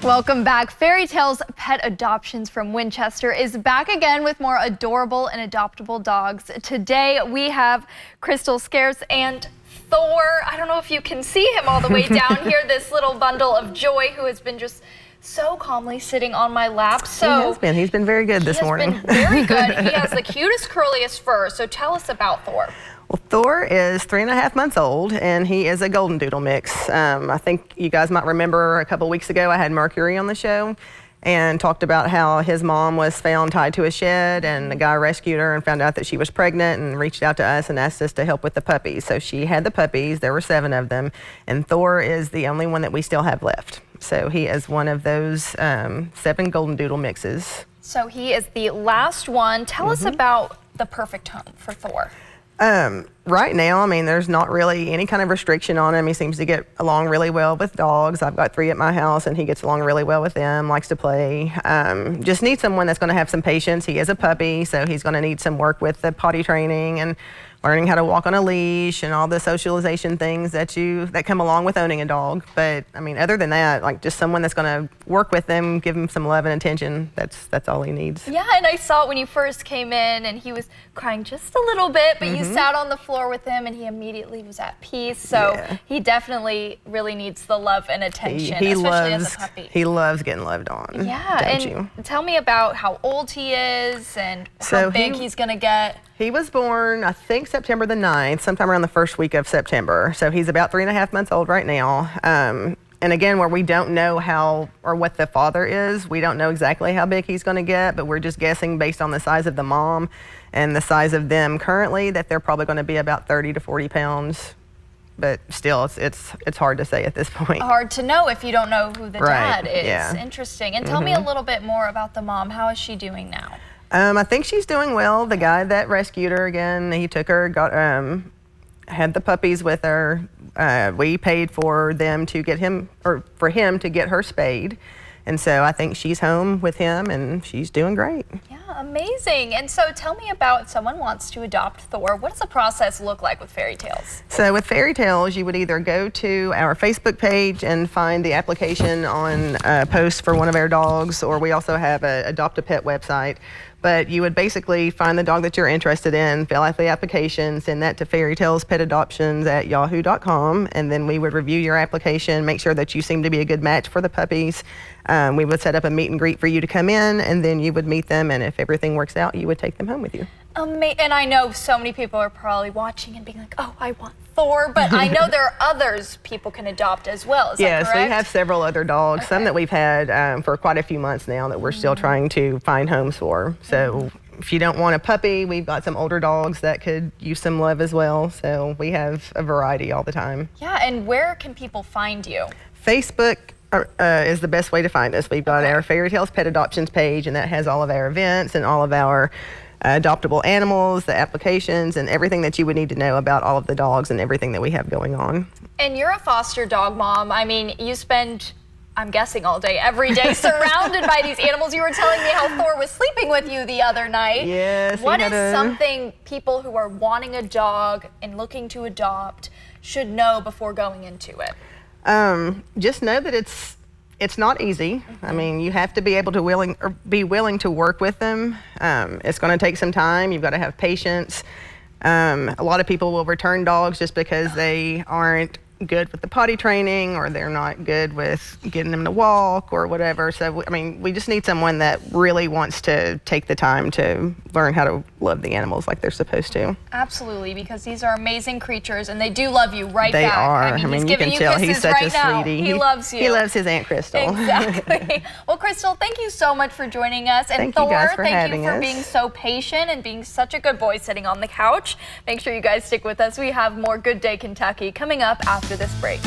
Welcome back. Fairy Tales Pet Adoptions from Winchester is back again with more adorable and adoptable dogs. Today we have Crystal, Scearce, and Thor. I don't know if you can see him all the way down here, this little bundle of joy who has been just so calmly sitting on my lap. So He's been very good this morning. He has been very good. He has the cutest, curliest fur. So tell us about Thor. Well, Thor is 3.5 months old, and he is a goldendoodle mix. I think you guys might remember a couple weeks ago I had Mercury on the show and talked about how his mom was found tied to a shed, and the guy rescued her and found out that she was pregnant and reached out to us and asked us to help with the puppies. So she had the puppies. There were 7 of them, and Thor is the only one that we still have left. So he is one of those 7 goldendoodle mixes. So he is the last one. Tell us about the perfect home for Thor. Right now, I mean, there's not really any kind of restriction on him. He seems to get along really well with dogs. I've got 3 at my house, and he gets along really well with them, likes to play. Just need someone that's going to have some patience. He is a puppy, so he's going to need some work with the potty training and learning how to walk on a leash and all the socialization things that come along with owning a dog. But I mean, other than that, like just someone that's going to work with them, give him some love and attention. That's all he needs. Yeah, and I saw it when you first came in, and he was crying just a little bit, but you sat on the floor with him, and he immediately was at peace. So he definitely really needs the love and attention, especially as a puppy. He loves getting loved on. Yeah, tell me about how old he is and how big he's going to get. He was born, I think, September the 9th, sometime around the first week of September. So he's about 3.5 months old right now. And again, where we don't know how or what the father is, we don't know exactly how big he's going to get, but we're just guessing based on the size of the mom and the size of them currently that they're probably going to be about 30 to 40 pounds. But still, it's hard to say at this point. Hard to know if you don't know who the dad is. Yeah. Interesting. And tell me a little bit more about the mom. How is she doing now? I think she's doing well. The guy that rescued her, again, he took her, had the puppies with her. We paid for them to get him, or for him to get her spayed. And so I think she's home with him, and she's doing great. Yeah, amazing. And so tell me about if someone wants to adopt Thor. What does the process look like with Fairy Tales? So with Fairy Tales, you would either go to our Facebook page and find the application on post for one of our dogs, or we also have a Adopt a Pet website. But you would basically find the dog that you're interested in, fill out the application, send that to fairytalespetadoptions@yahoo.com, and then we would review your application, make sure that you seem to be a good match for the puppies. We would set up a meet and greet for you to come in, and then you would meet them, and if everything works out, you would take them home with you. And I know so many people are probably watching and being like, oh, I want Thor, but I know there are others people can adopt as well. Is that correct? Yes, we have several other dogs, some that we've had for quite a few months now that we're still trying to find homes for. So if you don't want a puppy, we've got some older dogs that could use some love as well. So we have a variety all the time. Yeah, and where can people find you? Facebook is the best way to find us. We've got our Fairy Tales Pet Adoptions page, and that has all of our events and all of our adoptable animals, the applications, and everything that you would need to know about all of the dogs and everything that we have going on. And you're a foster dog mom. I mean, you spend, I'm guessing, all day, every day surrounded by these animals. You were telling me how Thor was sleeping with you the other night. Yes. What is something people who are wanting a dog and looking to adopt should know before going into it? Just know that it's not easy. I mean, you have to be able to be willing to work with them. It's going to take some time. You've got to have patience. A lot of people will return dogs just because they aren't good with the potty training, or they're not good with getting them to walk or whatever. So, I mean, we just need someone that really wants to take the time to learn how to love the animals like they're supposed to. Absolutely, because these are amazing creatures, and they do love you right back. They are. I mean, you can tell he's such a sweetie. He loves you. He loves his Aunt Crystal. Exactly. Well, Crystal, thank you so much for joining us. And Thor, thank you for being so patient and being such a good boy sitting on the couch. Make sure you guys stick with us. We have more Good Day Kentucky coming up after this break.